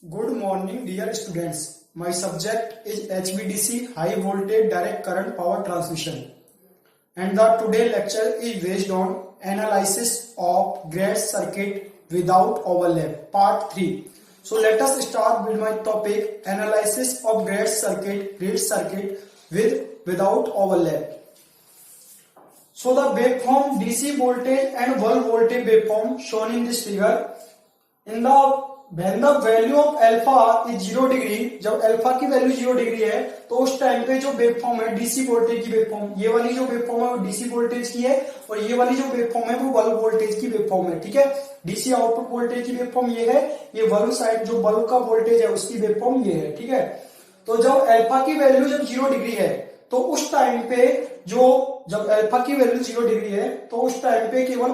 Good morning, dear students. My subject is HVDC, High Voltage Direct Current Power Transmission, and the today lecture is based on analysis of grid circuit without overlap, part 3. So let us start with my topic, analysis of grid circuit without overlap. So the waveform DC voltage and bulb voltage waveform shown in this figure. When the value of alpha is 0 degree, जब alpha की value 0 degree है तो उस time पे जो waveform है DC voltage की waveform, ये वाली जो वेवफॉर्म है वो डीसी वोल्टेज की है और ये वाली जो वेवफॉर्म है वो बल्ब वोल्टेज की वेवफॉर्म है। ठीक है, डीसी आउटपुट वोल्टेज की वेवफॉर्म ये है, ये बल्ब साइड जो बल्ब का वोल्टेज है उसकी वेवफॉर्म ये है। ठीक है, तो जब अल्फा की वैल्यू जब 0 डिग्री है तो उस टाइम पे जब अल्फा की वैल्यू 0 डिग्री है तो उस टाइम पे केवल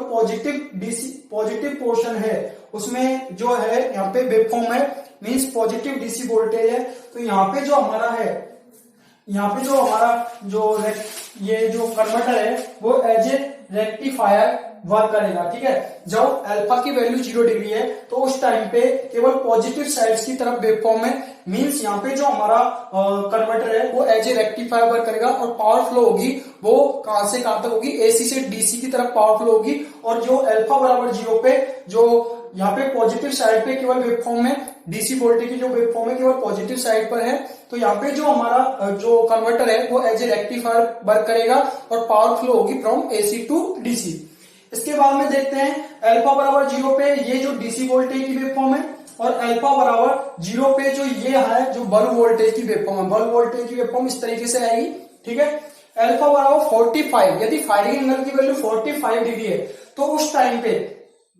पॉजिटिव पोर्शन है, उसमें जो है यहाँ पे वेवफॉर्म है, मींस पॉजिटिव डीसी वोल्टेज है। तो यहाँ पे जो हमारा ये जो कन्वर्टर है वो एज ए रेक्टिफायर वर्क करेगा। ठीक है, जब अल्फा की वैल्यू 0 डिग्री है तो उस टाइम पे केवल पॉजिटिव साइड्स की तरफ वेवफॉर्म है, मींस यहाँ पे जो हमारा कन्वर्टर है वो एज ए रेक्टिफायर वर्क करेगा और पावर फ्लो होगी वो कहां से कहां तक होगी, एसी से डीसी की तरफ पावर फ्लो होगी। और जो अल्फा बराबर 0 पे जो यहाँ पे पॉजिटिव साइड पे केवल वेवफॉर्म है, डीसी वोल्टेज की जो वेवफॉर्म है केवल पॉजिटिव साइड पर है, तो यहाँ पे जो हमारा जो कन्वर्टर है वो एज ए रेक्टिफायर वर्क करेगा और पावर फ्लो होगी फ्रॉम एसी टू डीसी। इसके बाद में देखते हैं अल्फा बराबर 0 पे ये जो डीसी वोल्टेज की वेवफॉर्म है और अल्फा बराबर 0 पे जो ये है जो बल्ब वोल्टेज की वेवफॉर्म है, बल्ब वोल्टेज की वेवफॉर्म इस तरीके से आएगी। ठीक है, अल्फा बराबर 45, यदि फायरिंग एंगल की वैल्यू 45 डिग्री है तो उस टाइम पे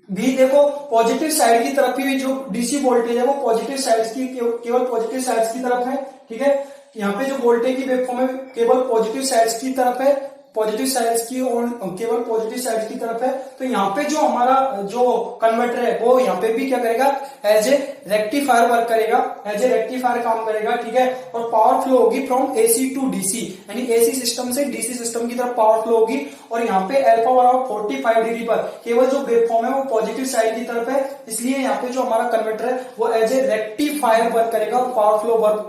भी देखो पॉजिटिव साइड की तरफ की जो डीसी वोल्टेज है वो पॉजिटिव साइड की केवल पॉजिटिव साइड की तरफ है। ठीक है, यहाँ पे जो वोल्टेज की वेवफॉर्म है केवल पॉजिटिव साइड्स की तरफ है, पॉजिटिव साइड्स की और केवल पॉजिटिव साइड्स की तरफ है। तो यहाँ पे जो हमारा जो कन्वर्टर है वो यहाँ पे भी क्या करेगा, एज ए रेक्टिफायर वर्क करेगा, एज ए रेक्टिफायर काम करेगा। ठीक है, और पावर फ्लो होगी फ्रॉम एसी टू डीसी, यानी एसी सिस्टम से डीसी सिस्टम की तरफ पावर फ्लो होगी। और यहाँ पे अल्फा बराबर 45 डिग्री पर केवल जो वेवफॉर्म है वो पॉजिटिव साइड की तरफ है, इसलिए यहाँ पे जो हमारा कन्वर्टर है वो एज ए रेक्टिफायर वर्क करेगा और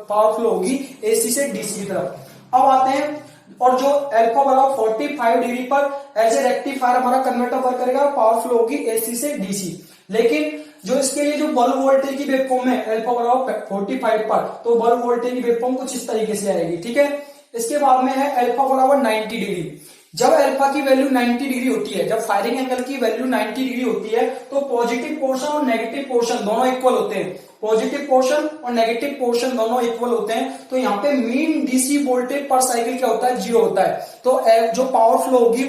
पावर फ्लो होगी एसी से डीसी की तरफ। अब आते हैं और जो अल्फा बराबर 45 डिग्री पर एज ए रेक्टिफायर हमारा कन्वर्टर वर्क करेगा, पावर फ्लो होगी एसी से डीसी। लेकिन जो इसके लिए जो बल्ब वोल्टेज की वेवफॉर्म है अल्फा बराबर 45 पर, तो बल्ब वोल्टेज की वेवफॉर्म कुछ इस तरीके से आएगी। ठीक है, इसके बाद में है अल्फा बराबर 90 डिग्री। जब अल्फा की वैल्यू 90 डिग्री होती है, जब फायरिंग एंगल की वैल्यू 90 डिग्री होती है तो पॉजिटिव पोर्शन और नेगेटिव पोर्शन दोनों इक्वल होते हैं, पॉजिटिव पोर्शन और नेगेटिव पोर्शन दोनों इक्वल होते हैं। तो यहाँ पे मीन डीसी वोल्टेज पर साइकिल क्या होता है, 0 होता है। तो जो पावर फ्लो होगी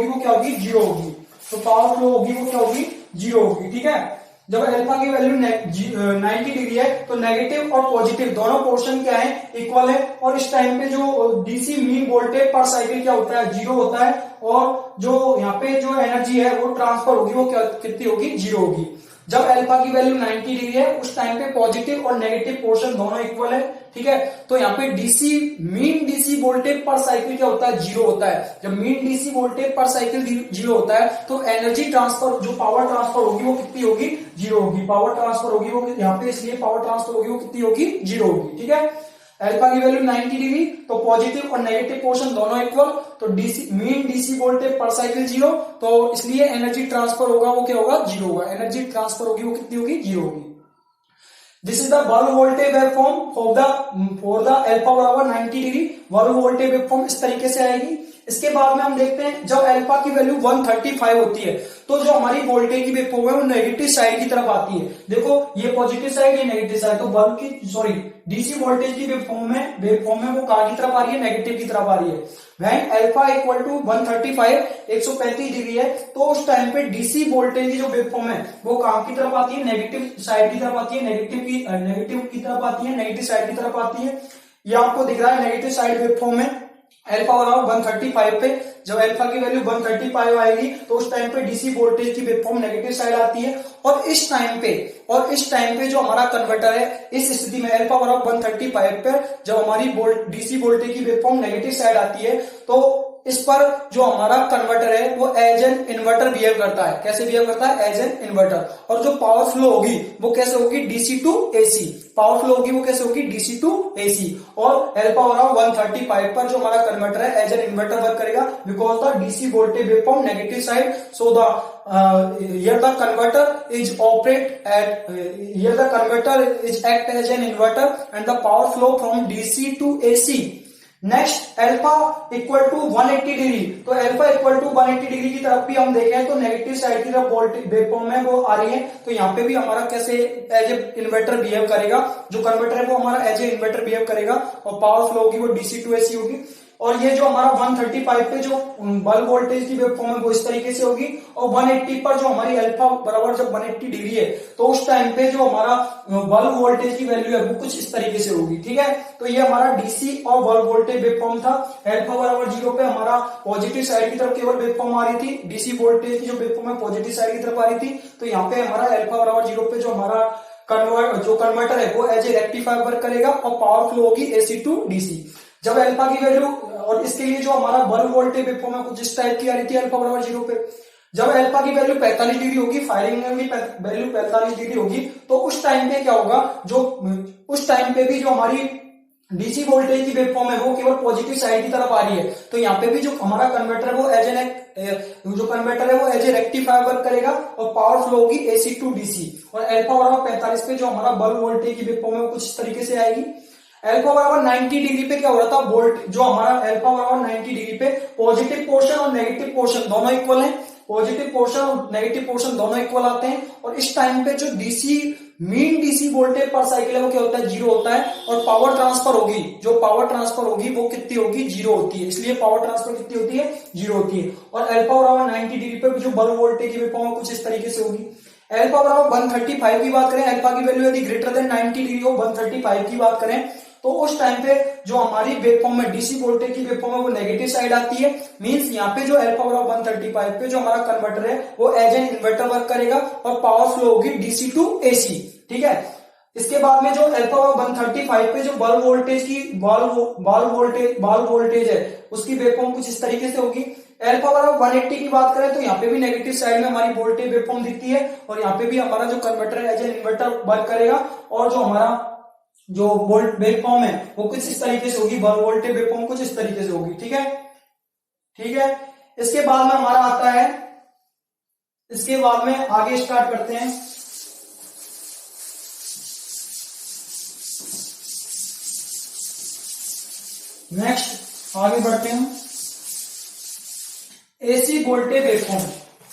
वो क्या होगी, 0 होगी। तो पावर फ्लो होगी वो क्या होगी, 0 होगी। ठीक है, जब अल्फा की वैल्यू 90 डिग्री है तो नेगेटिव और पॉजिटिव दोनों पोर्शन क्या है, इक्वल है। और इस टाइम पे जो डीसी मीन वोल्टेज पर साइकिल क्या होता है, 0 होता है। और जो यहाँ पे जो एनर्जी है वो ट्रांसफर होगी वो कितनी होगी, 0 होगी। जब अल्फा की वैल्यू 90 डिग्री है उस टाइम पे पॉजिटिव और नेगेटिव पोर्शन दोनों इक्वल है। ठीक है, तो यहाँ पे मीन डीसी वोल्टेज पर साइकिल क्या होता है, 0 होता है। जब मीन डीसी वोल्टेज पर साइकिल 0 होता है तो एनर्जी ट्रांसफर जो पावर ट्रांसफर होगी वो कितनी होगी, 0 होगी। पावर ट्रांसफर होगी वो यहाँ पे, इसलिए पावर ट्रांसफर होगी वो कितनी होगी, 0 होगी। ठीक है, अल्फा की वैल्यू 90 डिग्री तो पॉजिटिव और नेगेटिव पोर्शन दोनों इक्वल, तो मीन डीसी वोल्टेज पर साइकिल 0, तो इसलिए एनर्जी ट्रांसफर होगा वो क्या होगा, 0 होगा। एनर्जी ट्रांसफर होगी वो कितनी होगी, 0 होगी। This is the bulb voltage waveform for the alpha बराबर 90 डिग्री। बल्ब वोल्टेज वेवफॉर्म इस तरीके से आएगी। इसके बाद में हम देखते हैं जब अल्फा की वैल्यू 135 होती है तो जो हमारी वोल्टेज की वेवफॉर्म है वो नेगेटिव साइड की तरफ आती है। देखो ये पॉजिटिव साइड, ये नेगेटिव साइड, तो बल्ब की डीसी वोल्टेज की वेवफॉर्म है वो कहां की तरफ आ रही है, नेगेटिव की तरफ आ रही है। When alpha equal to 135 degree है तो उस टाइम पे डीसी वोल्टेज की जो वेवफॉर्म है वो कहां की तरफ आती है, नेगेटिव साइड की तरफ आती है, नेगेटिव की तरफ आती है, नेगेटिव साइड की तरफ आती है। ये आपको दिख रहा है नेगेटिव साइड वेवफॉर्म है अल्फा बराबर 135 पे। जब अल्फा की वैल्यू 135 आएगी तो उस टाइम पे डीसी वोल्टेज की वेवफॉर्म नेगेटिव साइड आती है। और इस टाइम पे जो हमारा कन्वर्टर है इस स्थिति में अल्फा बराबर 135 पे जब हमारी डीसी वोल्टेज की वेवफॉर्म नेगेटिव साइड आती है तो इस पर जो हमारा कन्वर्टर है वो एज एन इन्वर्टर बिहेव करता है। कैसे बिहेव करता है? As an inverter. और जो पावर फ्लो होगी वो कैसे होगी? DC to AC. Power flow होगी वो कैसे होगी? DC to AC. और एल पावर ऑफ 135 पर जो हमारा कन्वर्टर है एज एन इन्वर्टर वर्क करेगा, because the DC voltage waveform negative side, so the here the converter is operate at here the converter is act as an inverter and the power flow from DC to AC। Next alpha equal to 180 degree. तो alpha equal to 180 degree की तरफ भी हम देखें तो negative side की तरफ voltage waveform है वो आ रही है। तो यहाँ पे भी हमारा कैसे एज ए इन्वर्टर बिहेव करेगा, जो कन्वर्टर है वो हमारा एज ए इन्वर्टर बिहेव करेगा और पावर फ्लो होगी वो डीसी टू एसी होगी। और ये जो हमारा 135 पे जो बल्ब वोल्टेज की वेवफॉर्म है वो इस तरीके से होगी। और 180 पर जो हमारी अल्फा बराबर जब 180 डिग्री है तो उस टाइम पे जो हमारा बल्ब वोल्टेज की वैल्यू है वो कुछ इस तरीके से होगी। ठीक है, तो ये हमारा डीसी और बल्ब वोल्टेज वेवफॉर्म था। अल्फा बराबर 0 पे हमारा पॉजिटिव साइड की तरफ केवल वेवफॉर्म आ रही थी, डीसी वोल्टेज की जो वेवफॉर्म है पॉजिटिव साइड की तरफ आ रही थी। तो यहाँ पे हमारा अल्फा बराबर 0 पे जो हमारा कन्वर्टर है वो एज ए रेक्टिफायर वर्क करेगा और पावर फ्लो होगी एसी टू डीसी। जब अल्फा की वैल्यू, और इसके लिए जो हमारा बल्ब वोल्टेज वेवफॉर्म है कुछ इस टाइप की आ रही थी अल्फा बराबर 0 पे। जब अल्फा की वैल्यू 45 डिग्री होगी, फायरिंग में भी वैल्यू 45 डिग्री होगी, तो उस टाइम पे क्या होगा, जो उस टाइम पे भी जो हमारी डीसी वोल्टेज की वेवफॉर्म है वो केवल पॉजिटिव साइड की तरफ आ रही है। तो यहाँ पे भी जो हमारा कन्वर्टर है वो एज एन जो कन्वर्टर है वो एज ए रेक्टिफायर वर्क करेगा और पावर फ्लो होगी एसी टू डीसी। और अल्फा बराबर 45 पे जो हमारा बल्ब वोल्टेज की वेवफॉर्म है वो कुछ इस तरीके से आएगी। अल्फा बराबर 90 डिग्री पे क्या हो रहा था, वोल्ट जो हमारा अल्फा बराबर 90 डिग्री पे पॉजिटिव पोर्शन और नेगेटिव पोर्शन दोनों इक्वल हैं, पॉजिटिव पोर्शन और नेगेटिव पोर्शन दोनों इक्वल आते हैं। और इस टाइम पे जो डीसी मीन डीसी वोल्टेज पर साइकिल है वो क्या होता है, 0 होता है। और पावर ट्रांसफर होगी, जो पावर ट्रांसफर होगी वो कितनी होगी, 0 होती है। इसलिए पावर ट्रांसफर कितनी होती है, 0 होती है। और अल्फा बराबर 90 डिग्री पे जो बल्ब वोल्टेज की वेवफॉर्म कुछ इस तरीके से होगी। अल्फा बराबर 135 की बात करें, अल्फा की वैल्यू यदि ग्रेटर देन 90 डिग्री हो, 135 की बात करें, तो उस टाइम पे जो हमारी वेवफॉर्म में डीसी वोल्टेज की वेवफॉर्म है वो नेगेटिव साइड आती है। मींस यहाँ पे जो अल्फा बराबर 135 पे जो हमारा कन्वर्टर है वो एज एन इन्वर्टर वर्क करेगा और पावर फ्लो होगी डीसी टू एसी। ठीक है, इसके बाद में जो अल्फा बराबर 135 पे जो बल्ब वोल्टेज की बल्ब वोल्टेज है उसकी वेवफॉर्म कुछ इस तरीके से होगी। अल्फा बराबर 180 की बात करें तो यहाँ पे भी नेगेटिव साइड में हमारी वोल्टेज वेवफॉर्म दिखती है और यहाँ पे भी हमारा जो कन्वर्टर है एज एन इन्वर्टर वर्क करेगा और जो हमारा जो वोल्ट वेवफॉर्म है वो कुछ इस तरीके से होगी, बल्ब वोल्टेज वेवफॉर्म कुछ इस तरीके से होगी। ठीक है, ठीक है। इसके बाद में हमारा आता है, इसके बाद में आगे स्टार्ट करते हैं। नेक्स्ट आगे बढ़ते हैं, एसी वोल्टेज वेवफॉर्म।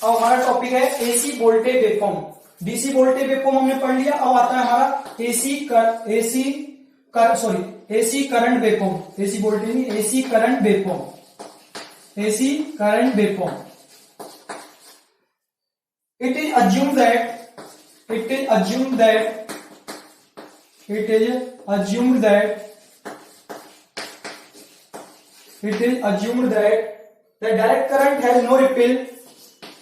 अब हमारा टॉपिक है AC voltage waveform. DC voltage waveform हमने पढ़ लिया। अब आता है हमारा AC current waveform. AC voltage नहीं, AC current waveform. AC current waveform. It is assumed that the direct current has no ripple.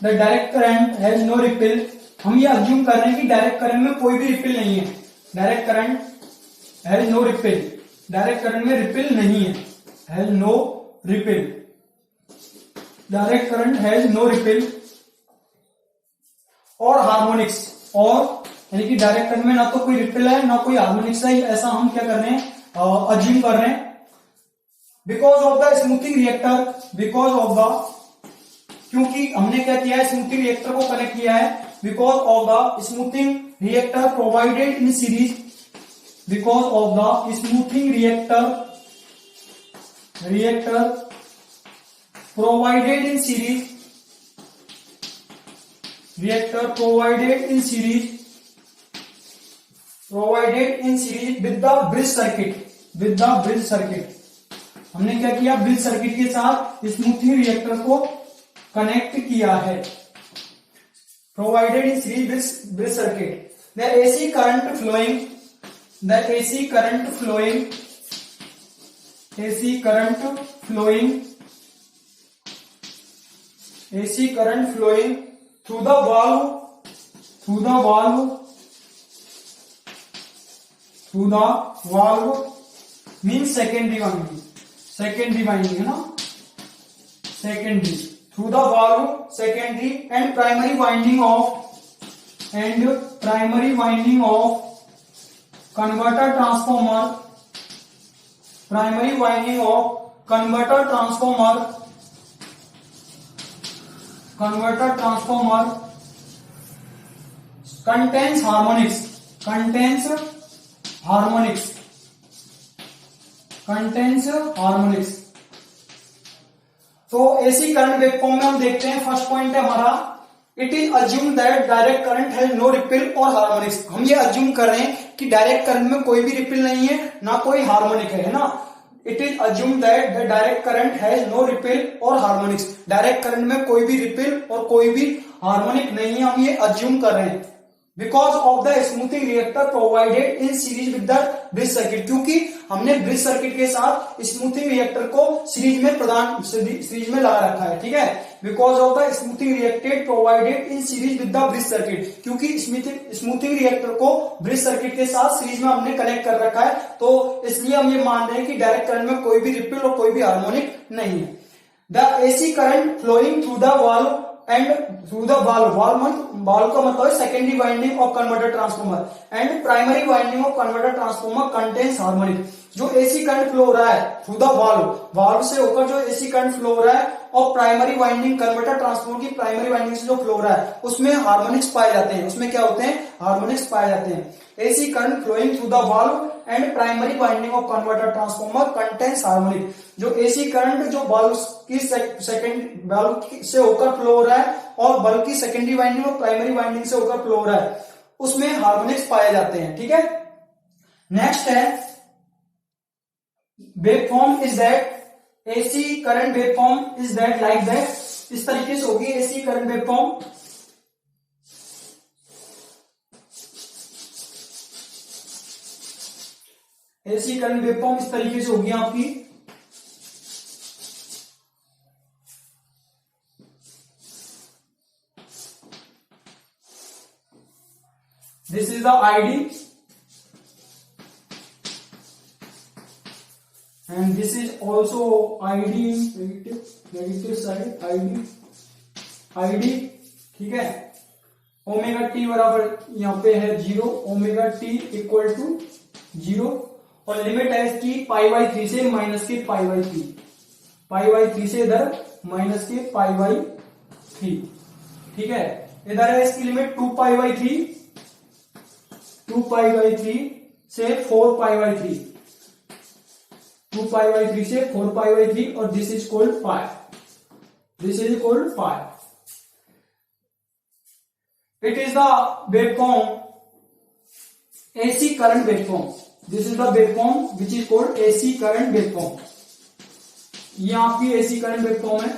The direct current has no ripple. हम ये अज्यूम कर रहे हैं कि डायरेक्ट करंट में कोई भी रिपिल नहीं है। Direct current has no ripple, direct current में रिपिल नहीं है, has no ripple, direct current has no ripple. और हार्मोनिक्स, और यानी कि डायरेक्ट करंट में ना तो कोई रिपिल है ना कोई हार्मोनिक्स है, ऐसा हम क्या कर रहे हैं, अज्यूम कर रहे हैं। Because of the smoothing reactor, because of the, क्योंकि हमने क्या किया है, स्मूथिंग रिएक्टर को कनेक्ट किया है। Because of the smoothing reactor provided in series, because of the smoothing reactor provided in series, reactor provided in series with the bridge circuit, हमने क्या किया, ब्रिज सर्किट के साथ स्मूथिंग रिएक्टर को connect किया है। Provided in series bridge circuit, the AC current flowing through the valve means secondary winding है ना, secondary, through the valve secondary and primary winding of converter transformer, primary winding of converter transformer contains harmonics, तो AC current waveform में हम देखते हैं, first point है हमारा, it is assume that direct current has no ripple और harmonics. हम ये अज्यूम कर रहे हैं कि डायरेक्ट करंट में कोई भी रिपल नहीं है, ना कोई हार्मोनिक है ना। It is assume that the direct current has no ripple और हार्मोनिक्स, डायरेक्ट करंट में कोई भी रिपल और कोई भी हार्मोनिक नहीं है, हम ये अज्यूम कर रहे हैं। Because of the smoothing reactor provided in series with the bridge circuit, क्योंकि हमने ब्रिज सर्किट के साथ स्मूथिंग रिएक्टर को सीरीज में लगा रखा है, ठीक है। Because of the smoothing reactor provided in series with the bridge circuit, क्योंकि स्मूथिंग रिएक्टर को ब्रिज सर्किट के साथ सीरीज में हमने कनेक्ट कर रखा है, तो इसलिए हम ये मान रहे हैं कि डायरेक्ट करंट में कोई भी रिपल और कोई भी हार्मोनिक नहीं है। The AC current flowing through the valve and through the valve का मतलब है secondary winding of converter transformer and primary winding of converter transformer contains harmonic. जो एसी करंट फ्लो हो रहा है थ्रू द वाल्व से होकर जो एसी करंट फ्लो हो रहा है और प्राइमरी वाइंडिंग कन्वर्टर ट्रांसफॉर्मर की प्राइमरी वाइंडिंग से जो फ्लो हो रहा है उसमें हार्मोनिक्स पाए जाते हैं। उसमें क्या होते हैं? हार्मोनिक्स पाए जाते हैं। AC current flowing through the valve and primary winding of converter transformer contains harmonic. जो एसी करंट जो बल्ब की से होकर फ्लो हो रहा है और बल्ब की सेकेंडरी वाइंडिंग और प्राइमरी वाइंडिंग से होकर फ्लो हो रहा है उसमें हार्मोनिक्स पाए जाते हैं, ठीक है। नेक्स्ट है waveform is that AC current waveform is that like that, इस तरीके से होगी AC current waveform. AC current waveform इस तरीके से होगी आपकी। This is the ID and this is also ID negative side ID, ठीक है। ओमेगा टी बराबर यहाँ पे है 0, ओमेगा टी इक्वल टू 0 और लिमिट है इसकी π/3 से -π/3, π/3 से इधर -π/3, ठीक है। इधर है इसकी लिमिट 2π/3 से 4π/3, 2π/3 से 4π/3 और this is called pi, it is the waveform AC current waveform. This is the waveform which is called AC current waveform. ये आपकी एसी करंट वेवफॉर्म है।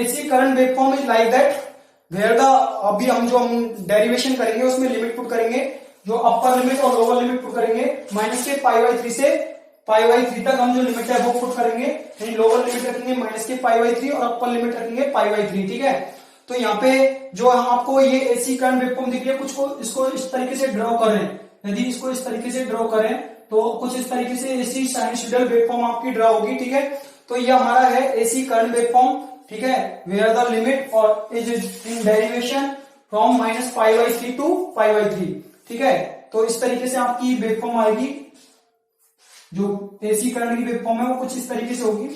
AC current waveform is like that where the, अभी हम derivation करेंगे उसमें limit put करेंगे, जो upper limit और लोअर लिमिट पुट करेंगे -π/3 से π/3 तक हम जो लिमिट है वो पुट करेंगे, यानी लोअर लिमिट रखेंगे -π/3 और अपर लिमिट रखेंगे π/3, ठीक है। तो यहाँ पे जो हम आपको ये एसी करंट वेवफॉर्म दिख रही है, कुछ को इसको इस तरीके से ड्रॉ करें, यदि इसको इस तरीके से ड्रॉ करें तो कुछ इस तरीके से एसी साइनसॉइडल वेवफॉर्म आपकी ड्रॉ होगी, ठीक है। तो ये हमारा है एसी करंट वेवफॉर्म, ठीक है, वेयर द लिमिट और is in derivation from -π/3 to π/3, ठीक है। तो इस तरीके से आपकी वेवफॉर्म आएगी। जो एसी करंट की वेवफॉर्म है वो कुछ इस तरीके से होगी,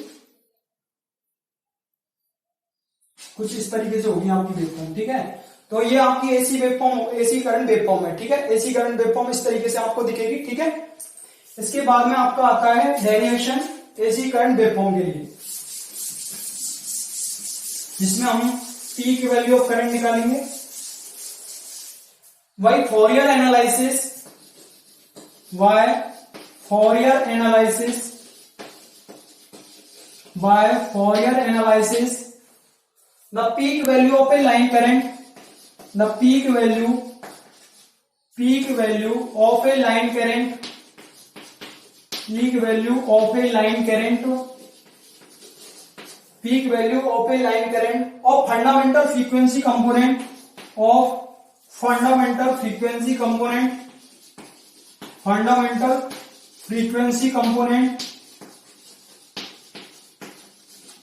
कुछ इस तरीके से होगी आपकी वेवफॉर्म, ठीक है। तो ये आपकी AC waveform, AC current waveform है, ठीक है। एसी करंट वेवफॉर्म इस तरीके से आपको दिखेगी, ठीक है। इसके बाद में आपका आता है डेरिवेशन एसी करंट वेवफॉर्म के लिए, जिसमें हम पीक वैल्यू ऑफ करंट निकालेंगे। Why Fourier analysis the peak value of a line current, the peak value of a line current of fundamental frequency component frequency component,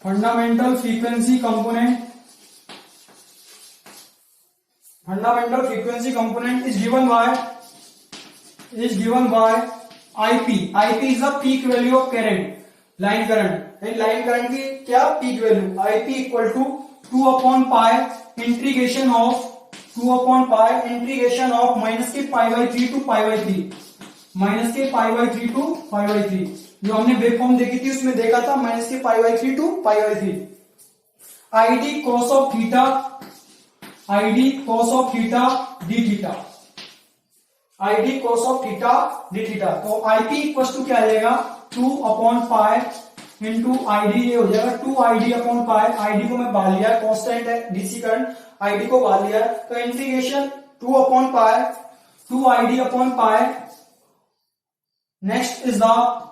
fundamental frequency component, fundamental frequency component is given by IP. IP is the peak value of current, line current. line current की क्या peak value? IP equal to 2 upon pi integration of minus के pi by 3 to pi by 3, minus के pi by 3 to pi by 3. जो हमने waveform देखी थी उसमें देखा था माइनस के pi by 3 to pi by 3. ID cos of theta d theta, ID cos of theta d theta. तो IP इक्वल टू क्या आ जाएगा? 2 अपॉन पाई इंटू ID, ये हो जाएगा 2ID अपॉन पाई. ID को मैं बाहर लिया, कांस्टेंट है डीसी करंट, ID को बाहर लिया, तो integration 2 upon pi 2ID upon pi. Next is the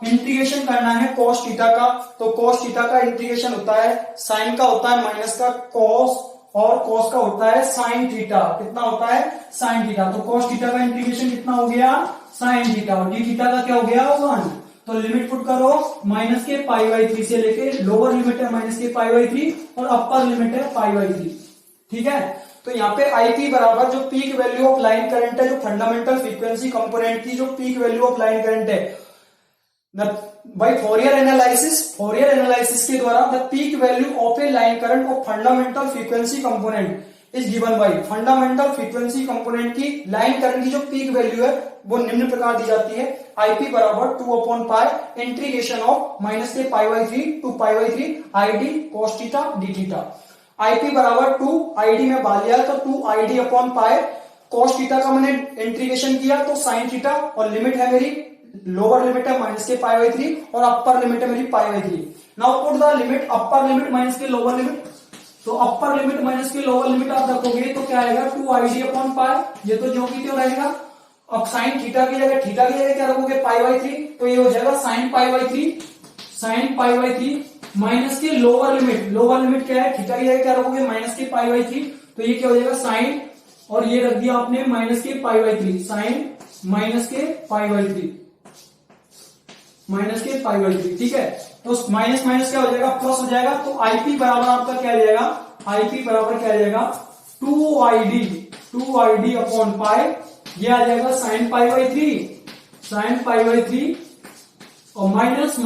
integration करना है cos थीटा का. तो cos थीटा का इंटीग्रेशन होता है साइन का होता है माइनस का cos, और cos का होता है sin थीटा. कितना होता है? sin theta. तो cos थीटा का इंटीग्रेशन कितना हो गया? sin theta. और d थीटा का क्या हो गया? 1. तो लिमिट पुट करो माइनस के पाई बाई 3 से लेके, लोअर लिमिट है माइनस के पाई बाई 3 और अपर लिमिट है पाई बाई 3. ठीक है. तो यहाँ पे IP बराबर जो peak value of line current है, जो फंडामेंटल फ्रीक्वेंसी कंपोनेंट की जो peak value of line current है, बाय फोरियर एनालिसिस के द्वारा the peak value of A line current of fundamental frequency component is given bye. Fundamental frequency component की line current की जो पीक वैल्यू है वो निम्न प्रकार दी जाती है. IP बराबर 2 upon pi integration of minus के pi by 3 to pi by 3 ID cos theta d theta. IP बराबर 2 ID में बाल लिया तो 2ID अपॉन पाई cos थीटा का मैंने इंटीग्रेशन किया तो sin थीटा, और लिमिट है मेरी, लोअर लिमिट है माइनस के पाई बाई 3 और अपर लिमिट है मेरी पाई by 3. Now put the limit upper limit minus के लोअर लिमिट. तो अपर लिमिट माइनस के लोअर लिमिट आप रखोगे तो क्या आएगा? 2ID अपॉन पाई. ये तो जो की क्यों रहेगा. अब साइन थीटा की जगह क्या रखोगे? पाई बाई 3. तो ये हो जाएगा साइन पाई बाई 3 माइनस के लोअर लिमिट क्या है? थीटा की जगह क्या रखोगे? माइनस के पाई बाई 3. तो ये क्या हो जाएगा? साइन, और ये रख दिया आपने माइनस के पाई बाई 3, साइन माइनस के पाई बाई 3. ठीक है. तो माइनस माइनस क्या हो जाएगा? प्लस हो जाएगा. तो IP बराबर आपका क्या आ जाएगा? IP बराबर क्या आ जाएगा? 2ID अपॉन पाई. ये आ जाएगा साइन पाई बाई 3 और माइनस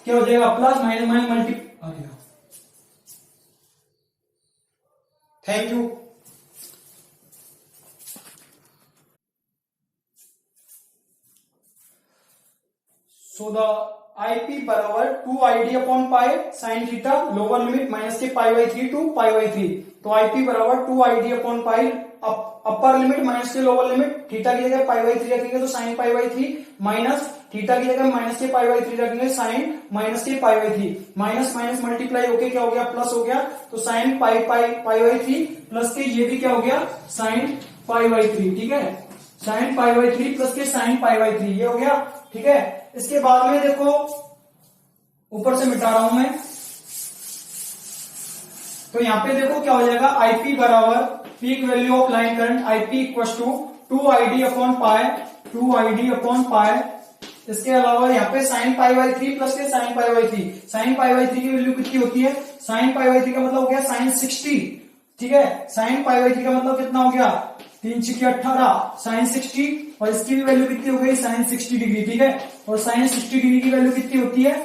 क्या हो जाएगा? Plus minus multi. Thank you. So the IP बराबर 2ID upon pi sine theta, lower limit minus के pi by 3 to pi by 3. तो IP बराबर 2ID upon pi, upper limit minus के lower limit, theta की जगह pi by 3 रखेंगे तो sine pi by 3, minus theta की जगह माइनस के पाई बाई 3 रखेंगे साइन माइनस के pi by 3. Minus minus multiply होके क्या हो गया? प्लस हो गया. तो साइन पाई बाई 3 प्लस के ये भी क्या हो गया? Sign pi by 3. ठीक है. साइन पाई बाई 3 प्लस के साइन पाई बाई 3, ये हो गया. ठीक है. इसके बाद में देखो ऊपर से मिटा रहा हूं मैं, तो यहां पे देखो क्या हो जाएगा? IP बराबर peak value of line current IP equal to 2ID upon pi. इसके अलावा यहाँ पे साइन पाई बाई 3 प्लस के sine pi by 3. Sine pi by 3 की वैल्यू कितनी होती है? साइन पाई बाई 3 का मतलब हो गया साइन 60. ठीक है. साइन पाई बाई 3 का मतलब कितना हो गया? 3 6 18 साइन 60, और इसकी भी वैल्यू कितनी हो गई? Sine 60 degree. ठीक है. और साइन 60 डिग्री की वैल्यू कितनी होती है?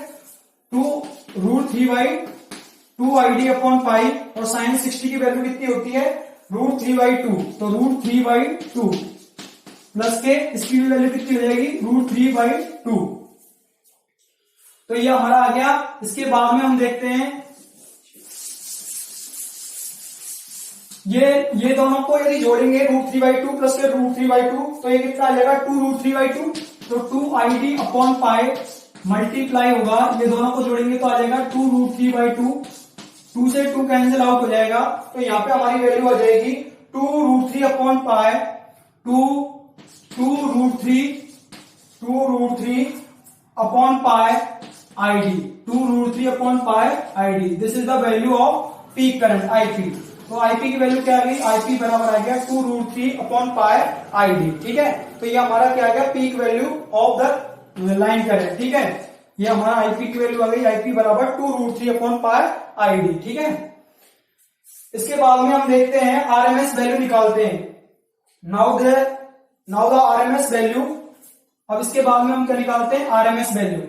2√3/2ID अपॉन पाई, और साइन 60 की वैल्यू कितनी होती है? √3/2. तो √3/2 प्लस के इसकी भी वैल्यू कितनी हो जाएगी? √3/2. तो ये हमारा आ गया. इसके बाद में हम देखते हैं ये दोनों को यदि जोड़ेंगे √3/2 प्लस के √3/2 तो ये कितना आ जाएगा? 2√3/2. तो 2ID अपॉन पाई मल्टीप्लाई होगा, ये दोनों को जोड़ेंगे तो आ जाएगा 2√3/2. 2 से 2 कैंसिल आउट हो जाएगा. तो यहाँ पे हमारी वैल्यू आ जाएगी 2√3 upon pi 2√3 upon pi ID. 2√3 upon pi ID. This is the value off peak current IP. तो IP की वैल्यू क्या आ गई? IP बराबर आ गया 2√3 अपॉन पाई ID. ठीक है. तो ये हमारा क्या आ गया? Peak value of the line current, ठीक है। ये हमारा आईपी की वैल्यू आ गई, आईपी बराबर 2√3/π/आईडी, ठीक है। इसके बाद में हम देखते हैं आरएमएस वैल्यू निकालते हैं। नाउ द आरएमएस वैल्यू, अब इसके बाद में हम क्या निकालते हैं, आरएमएस वैल्यू।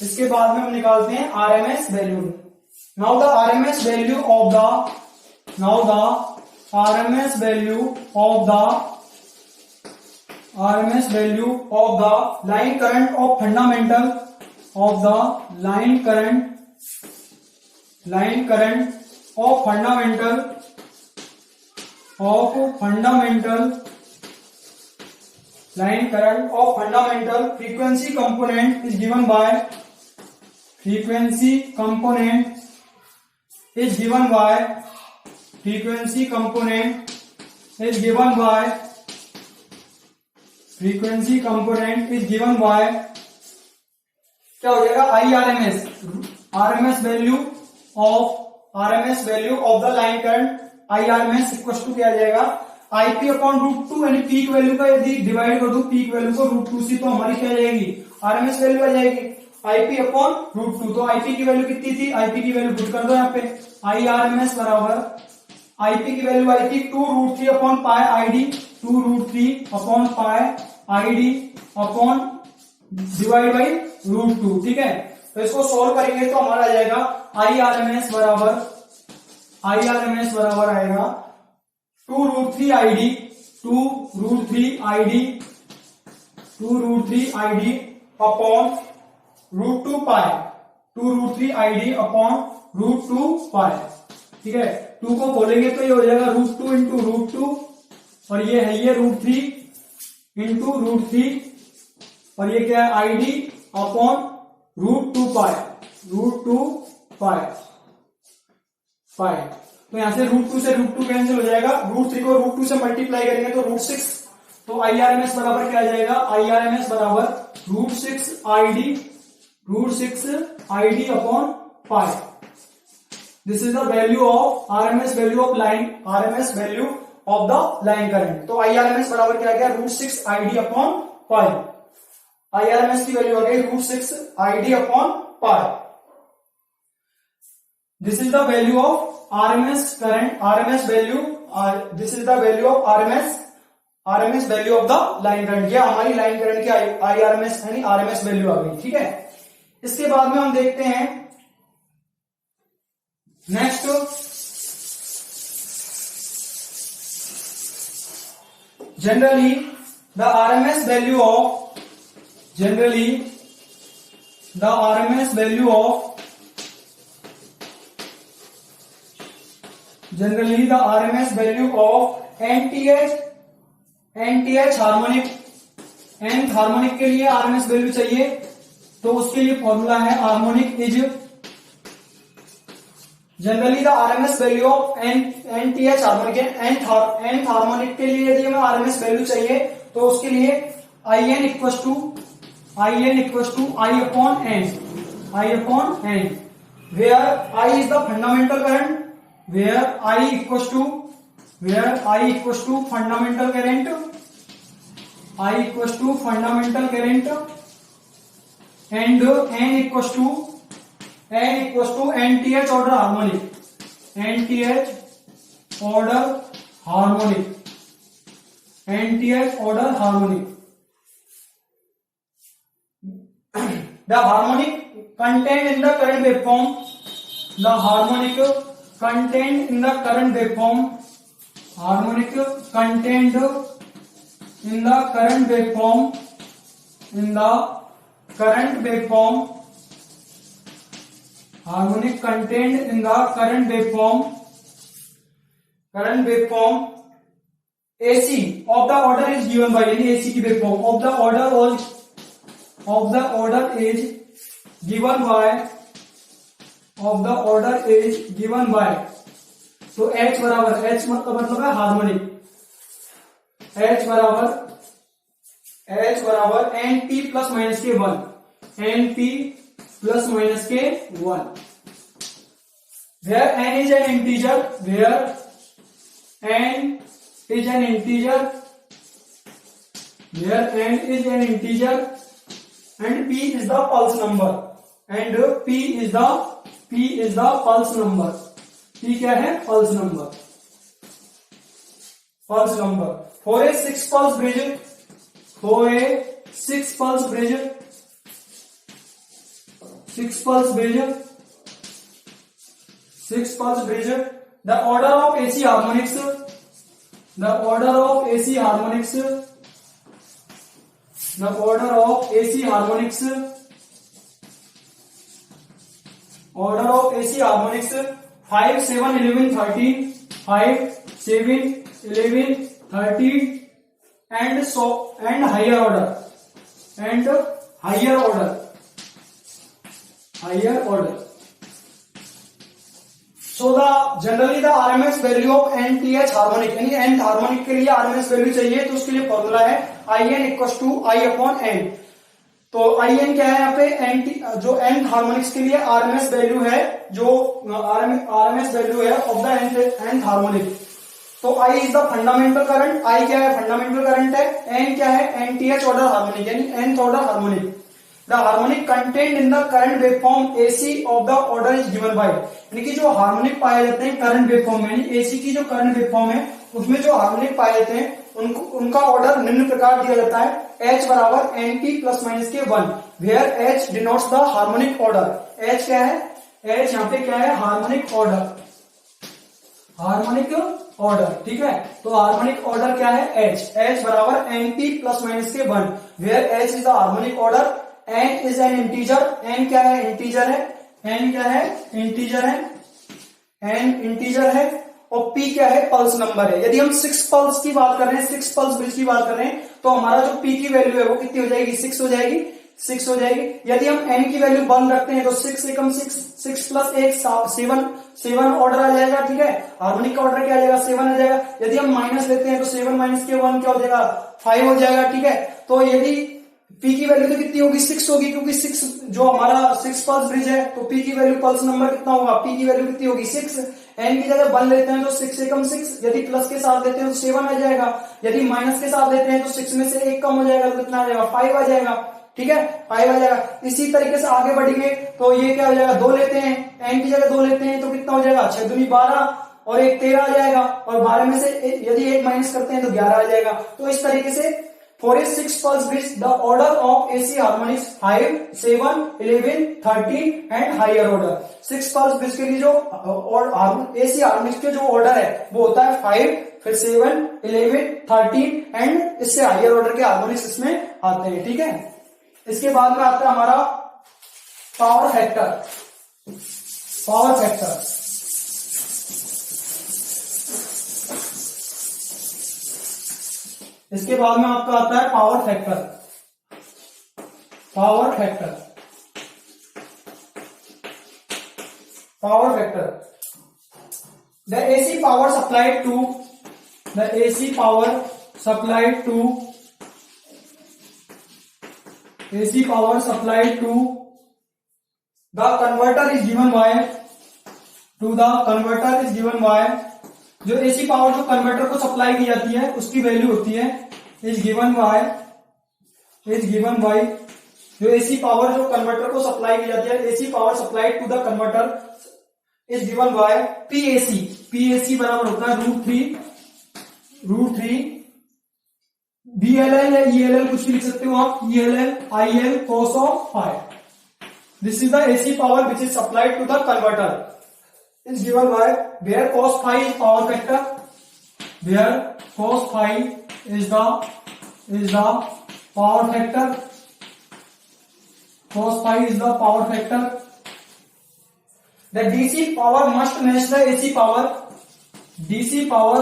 इसके बाद में हम निकालते हैं RMS value. Now the RMS value of the line current of fundamental frequency component is given by frequency component is given by क्या हो जाएगा, RMS value of the line current IRMS equal to क्या आ जाएगा, IP upon √2, यानी peak value का यदि divide कर दो पीक वैल्यू को √2 से, तो हमारी क्या आ जाएगी, आरएमएस वैल्यू आ जाएगी आईपी अपॉन √2। तो आईपी की वैल्यू कितनी थी, आईपी की वैल्यू पुट कर दो यहाँ पे, IRMS बराबर आईपी की वैल्यू आई थी 2√3/π/आईडी, 2√3/π/आईडी अपॉन डिवाइड बाई √2, ठीक है। तो इसको सोल्व करेंगे तो हमारा आ जाएगा IRMS बराबर आएगा 2√3/आईडी अपॉन √2π, 2√3/आईडी अपॉन √2π, ठीक है। 2 को खोलेंगे तो ये हो जाएगा √2 इंटू √2, और ये है ये √3 इंटू √3, और ये क्या है आईडी अपॉन √2π। तो यहां से √2 से √2 कैंसिल हो जाएगा, √3 को √2 से मल्टीप्लाई करेंगे तो √6, तो IRMS बराबर क्या आ जाएगा, IRMS बराबर √6/आईडी upon π। This is the value of RMS value of the line current. तो IRMS बराबर क्या आ गया, √6/आईडी अपॉन π। IRMS की वैल्यू आ गई √6/आईडी upon π। This is the value of RMS current, this is the value of RMS value of the line current. ये हमारी लाइन करंट की IRMS यानी RMS वैल्यू आ गई, ठीक है। इसके बाद में हम देखते हैं next, generally the RMS value of NTH harmonic, nth harmonic के लिए RMS वैल्यू चाहिए, तो उसके लिए फॉर्मूला है harmonic is generally the RMS value of NTH harmonic, nth harmonic के लिए यदि हमें RMS वैल्यू चाहिए तो उसके लिए IN equal to I upon N, where I is the fundamental current, where I equals to fundamental current, and N equals to NTH order harmonic, The harmonic contained in the current waveform, AC of the order is given by, यानी AC की waveform of the order is given by, तो H बराबर, H मतलब है harmonic, H बराबर NP plus minus के 1, NP plus minus के 1, where N is an integer, where n is an integer and p is the pulse number, and p is the pulse number. p क्या है? pulse number. pulse number for a 6 pulse bridge, for a 6 pulse bridge, 6 pulse bridge, 6 pulse bridge, the order of AC harmonics, the order of AC harmonics, the order of AC harmonics, order of AC harmonics 5, 7, 11, 13, 5, 7, 11, 13, and so, and higher order, and higher order, higher order. So the generally the RMS value of nth harmonic, यानी nth harmonic के लिए RMS value चाहिए, तो उसके लिए formula है IN equals to I upon n. तो IN क्या है यहाँ पे? nth, जो nth हार्मोनिक्स के लिए RMS वैल्यू है, जो RMS वैल्यू है ऑफ द nth हार्मोनिक. तो I is the fundamental current. I क्या है? फंडामेंटल करंट है. N क्या है? nth ऑर्डर हार्मोनिक, यानी nth order harmonic. The harmonic contained in the current waveform AC of the order is given by, यानी कि जो हार्मोनिक पाए जाते हैं करंट वेवफॉर्म में, यानी AC की जो करंट वेवफॉर्म है उसमें जो हार्मोनिक पाए जाते हैं उनका ऑर्डर निम्न प्रकार दिया जाता है: H बराबर NP प्लस माइनस के 1, where H denotes the harmonic order. H क्या है? H यहाँ पे क्या है? Harmonic order, harmonic order. ठीक है, तो हार्मोनिक ऑर्डर क्या है? H बराबर NP प्लस माइनस के 1, where H is the harmonic order. n is an integer. n क्या है? इंटीजर है. n क्या है? इंटीजर है. n इंटीजर है. और p क्या है? पल्स नंबर है. यदि हम 6 पल्स की बात कर रहे हैं, 6 पल्स ब्रिज की बात कर रहे हैं, तो हमारा जो p की वैल्यू है वो कितनी हो जाएगी? 6 हो जाएगी. 6 हो जाएगी. यदि हम n की वैल्यू 1 रखते हैं तो 6 एकम 6, 6 प्लस 1 7 ऑर्डर आ जाएगा. ठीक है, हार्मोनिक का ऑर्डर क्या आ जाएगा? 7 आ जाएगा. यदि हम माइनस लेते हैं तो 7 माइनस के 1 क्या हो जाएगा? 5 हो जाएगा. ठीक है, तो यदि P की वैल्यू तो कितनी होगी? 6 होगी, क्योंकि 6 जो हमारा 6 पल्स ब्रिज है, तो P की वैल्यू पल्स नंबर कितना होगा? P की वैल्यू कितनी होगी? 6. n की जगह 1 लेते हैं तो 6 एकम 6, यदि प्लस के साथ लेते हैं तो 7 आ जाएगा, यदि माइनस के साथ लेते हैं तो 6 में से 1 कम हो जाएगा तो कितना आ जाएगा? 5 आ जाएगा. ठीक है, 5 आ जाएगा. इसी तरीके से आगे बढ़ेंगे तो ये क्या हो जाएगा? 2 लेते हैं, n की जगह 2 लेते हैं तो कितना हो जाएगा? 6 दूनी 12 और 1 13 आ जाएगा, और 12 में से यदि 1 माइनस करते हैं तो 11 आ जाएगा. तो इस तरीके से For a 6 pulse bridge, the order of AC harmonics 5, 7, 11, 13 and higher order. 6 pulse bridge के लिए जो AC harmonics के जो ऑर्डर है वो होता है 5, फिर 7, 11, 13 एंड इससे हायर ऑर्डर के हार्मोनिक्स इसमें आते हैं. ठीक है, इसके बाद में आता है हमारा पावर फैक्टर. पावर फैक्टर इसके बाद में आपका आता है power factor. Power factor, power factor. The AC power supplied to, the AC power supplied to, AC power supplied to the converter is given by, to the converter is given by. जो AC power जो converter को supply की जाती है उसकी value होती है is given by, is given by. जो AC पावर जो कन्वर्टर को सप्लाई की जाती है, AC power supplied to the converter is given bye PAC. PAC बराबर होता है √3 BLL या ELL कुछ भी लिख सकते हो आप. ELL IL cos of phi. This is the AC power which is supplied to the converter. Is given by where cos phi is power factor, where cos phi is the power factor, cos phi is the power factor. The DC power must match the AC power, DC power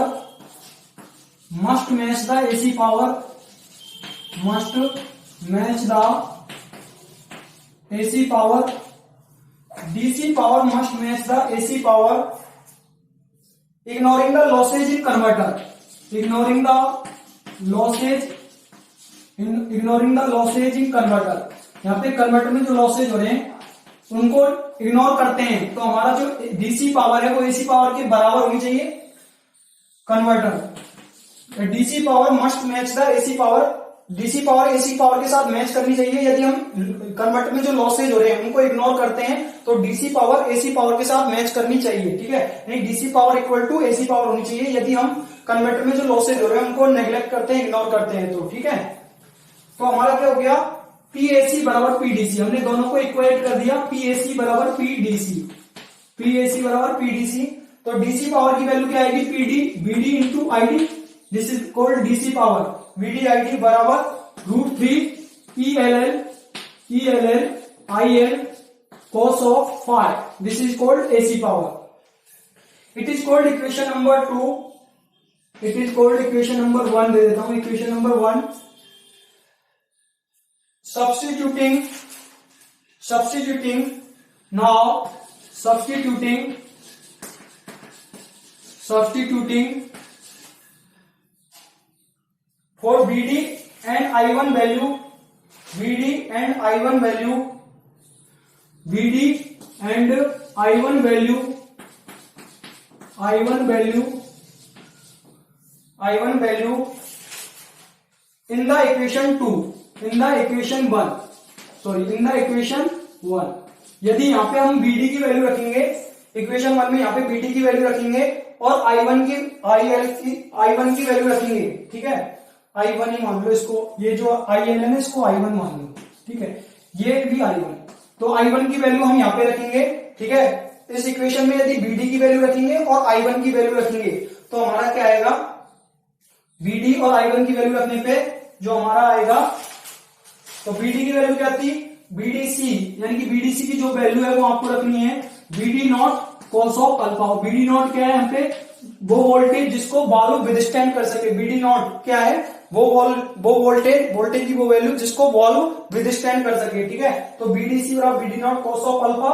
must match the AC power, must match the AC power. DC power must match the AC power, ignoring the losses in converter, ignoring the losses in converter. यहाँ पे converter में जो losses हो रहे हैं उनको ignore करते हैं, तो हमारा जो DC पावर है वो AC पावर के बराबर होनी चाहिए. Converter DC power must match the AC power, DC power AC power के साथ मैच करनी चाहिए। यदि हम कन्वर्टर में जो लॉसेज हो रहे हैं उनको इग्नोर करते हैं तो डीसी पावर एसी पावर के साथ मैच करनी चाहिए, ठीक है। नहीं, DC power equal to AC power होनी चाहिए यदि हम कन्वर्टर में जो लॉसेज हो रहे हैं उनको नेग्लेक्ट करते हैं, इग्नोर करते हैं तो, ठीक है। तो हमारा क्या हो गया, पीएसी बराबर पीडीसी, हमने दोनों को इक्वेट कर दिया, पीएसी बराबर पीडीसी, पीएसी बराबर पीडीसी। तो डीसी पावर की वैल्यू क्या आएगी, PD VD into ID, this is called DC power, VD ID बराबर √3 ELL IL cos of phi, this is called AC power. It is called equation number 2, it is called equation number 1, दे देता हूं equation number 1. Substituting for BD and I1 value, BD and I1 value in the equation 2, in the equation 1, यदि यहाँ पे हम BD की value रखेंगे, equation 1 में यहाँ पे BD की वैल्यू रखेंगे और I1 की वैल्यू रखेंगे, ठीक है। I1 ही मान लो इसको, ये जो IL है इसको I1 मान लो, ठीक है, ये भी I1, तो I1 की वैल्यू हम यहाँ पे रखेंगे, ठीक है। इस इक्वेशन में यदि BD की वैल्यू रखेंगे और I1 की वैल्यू रखेंगे तो हमारा क्या आएगा, BD और I1 की वैल्यू रखने पे जो हमारा आएगा, तो BD की वैल्यू क्या थी, BDC, यानी कि BDC की जो वैल्यू है वो आपको रखनी है BD not cos of alpha. BD not क्या है यहाँ पे, वो वोल्टेज जिसको बॉल विदस्टैंड कर सके, BD नॉट क्या है, वो वोल्टेज की वो वैल्यू जिसको बॉल विदस्टैंड कर सके, ठीक है। तो BDC बराबर BD not cos of alpha,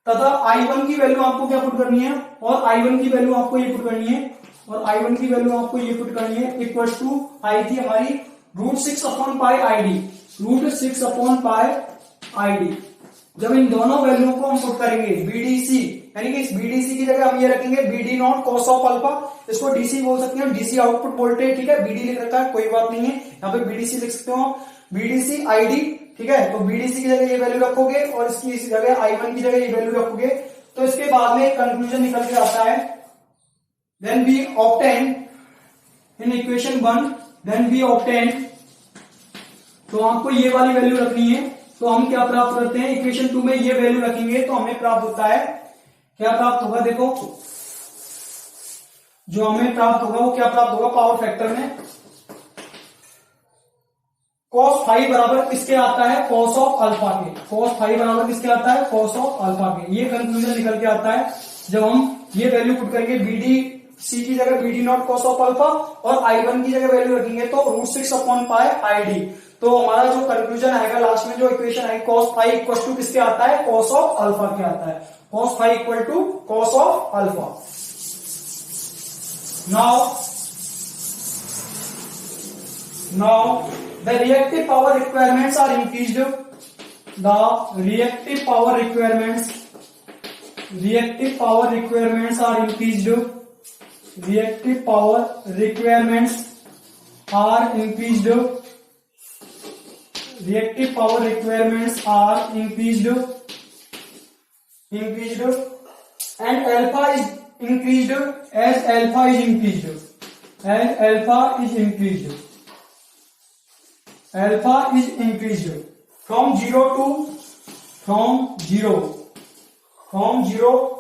तथा I1 की वैल्यू आपको क्या पुट करनी है, और I1 की वैल्यू आपको ये पुट करनी है, और I1 की वैल्यू आपको ये पुट करनी है, इक्वल्स टू आई थी हमारी √6/π ID। जब इन दोनों वैल्यू को हम पुट करेंगे BDC, यानी कि इस BDC की जगह हम ये रखेंगे BD not cos of alpha, इसको DC बोल सकते हैं, DC आउटपुट वोल्टेज, ठीक है। BD लिख रखा है, कोई बात नहीं है, यहाँ पे BDC लिख सकते हो, BDC ID, ठीक है। तो BDC की जगह ये वैल्यू रखोगे और इसकी इस जगह I1 की जगह ये वैल्यू रखोगे, तो इसके बाद में एक कंक्लूजन निकल के आता है, then we obtain in equation 1, तो आपको ये वाली वैल्यू रखनी है। तो हम क्या प्राप्त करते हैं, इक्वेशन 2 में ये वैल्यू रखेंगे तो हमें प्राप्त होता है, क्या प्राप्त होगा, देखो जो हमें प्राप्त होगा वो क्या प्राप्त होगा, पावर फैक्टर में cos फाई बराबर किसके आता है, cos ऑफ अल्फा के, cos फाई बराबर किसके आता है, cos ऑफ अल्फा के। ये कंक्लूजन निकल के आता है जब हम ये वैल्यू पुट करेंगे, BDC की जगह BD not cos of alpha और I1 की जगह वैल्यू रखेंगे तो √6/π ID। तो हमारा जो कंक्लूजन आएगा लास्ट में, जो इक्वेशन आएगी, cos फाई इक्वल टू किसके आता है, cos ऑफ अल्फा के आता है, cos phi equal to cos of alpha. Now the reactive power requirements are increased. The reactive power requirements are increased. Reactive power requirements are increased. Reactive power requirements are increased. And alpha is increased as alpha is increased. Alpha is increased from 0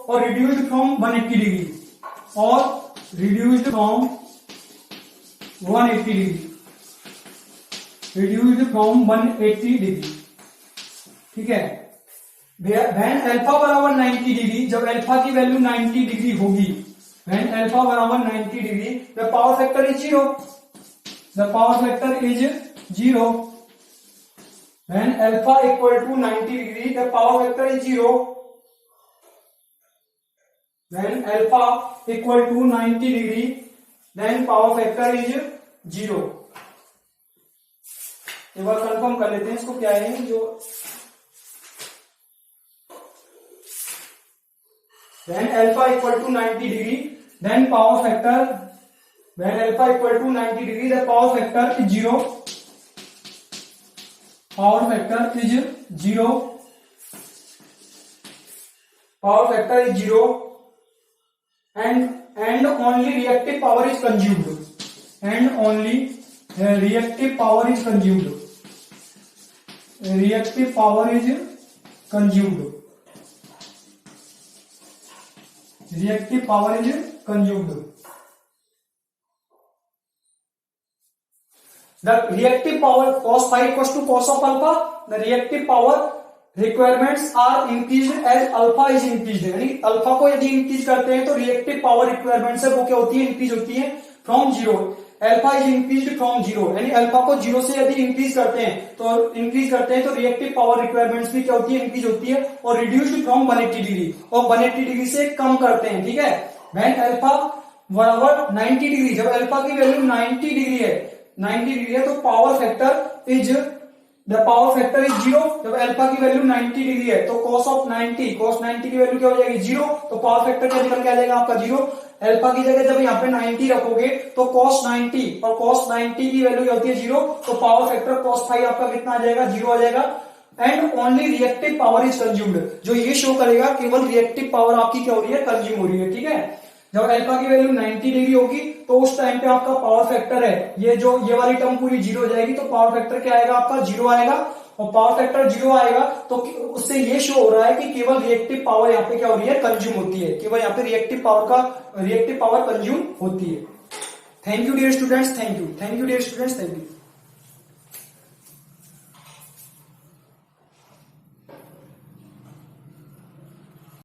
or reduced from 180 degree or reduced from 180 degree, ठीक है। when alpha बराबर 90 degree, जब alpha की value 90 degree होगी, when alpha बराबर 90 degree, the power factor is 0, when alpha equal to 90 degree, the power factor is 0. When alpha equal to 90 degree, then power factor is 0. एक बार confirm कर लेते हैं इसको, क्या है जो when alpha equal to 90 degree, then power factor, when alpha equal to 90 degree, the power factor is 0. Power factor is zero, power factor is zero and only reactive power is consumed, and only reactive power is consumed, reactive power is consumed, reactive power is consumed. The reactive power cos phi equals to cos of alpha. The reactive power requirements are increased as alpha is increased. यानी alpha को यदि increase करते हैं तो reactive power requirements है वो क्या होती है, इंक्रीज होती है from zero. Alpha is increase from zero, यानी अल्फा को जीरो से यदि इंक्रीज करते हैं तो रिएक्टिव पावर रिक्वायरमेंट्स भी क्या होती है, इंक्रीज होती है. और रिड्यूस्ड फ्रॉम 180 डिग्री, और 180 डिग्री से कम करते हैं. ठीक है, व्हेन अल्फा बराबर 90 डिग्री, जब अल्फा की वैल्यू 90 डिग्री है, 90 डिग्री है तो पावर फैक्टर इज जीरो. जब अल्फा की वैल्यू 90 डिग्री है तो cos 90 की वैल्यू क्या हो जाएगी, जीरो. तो पावर फैक्टर क्या निकल के आ जाएगा आपका, जीरो. अल्फा की जगह जब यहाँ पे 90 रखोगे तो cos 90, और cos 90 की वैल्यू क्या होती है, जीरो. तो पावर फैक्टर cos फाइव आपका कितना आ जाएगा, जीरो आ जाएगा. And only reactive power is consumed, जो ये शो करेगा केवल रिएक्टिव पावर आपकी क्या हो रही है, कंज्यूम हो रही है. ठीक है, जब अल्फा की वैल्यू 90 डिग्री होगी तो उस टाइम पे आपका पावर फैक्टर है, ये वाली टर्म पूरी जीरो हो जाएगी. तो पावर फैक्टर क्या आएगा आपका, जीरो आएगा. और पावर फैक्टर जीरो आएगा तो उससे ये शो हो रहा है कि केवल रिएक्टिव पावर यहाँ पे क्या हो रही है, कंज्यूम होती है. केवल यहाँ पे रिएक्टिव पावर कंज्यूम होती है. Thank you dear students, thank you dear students, thank you.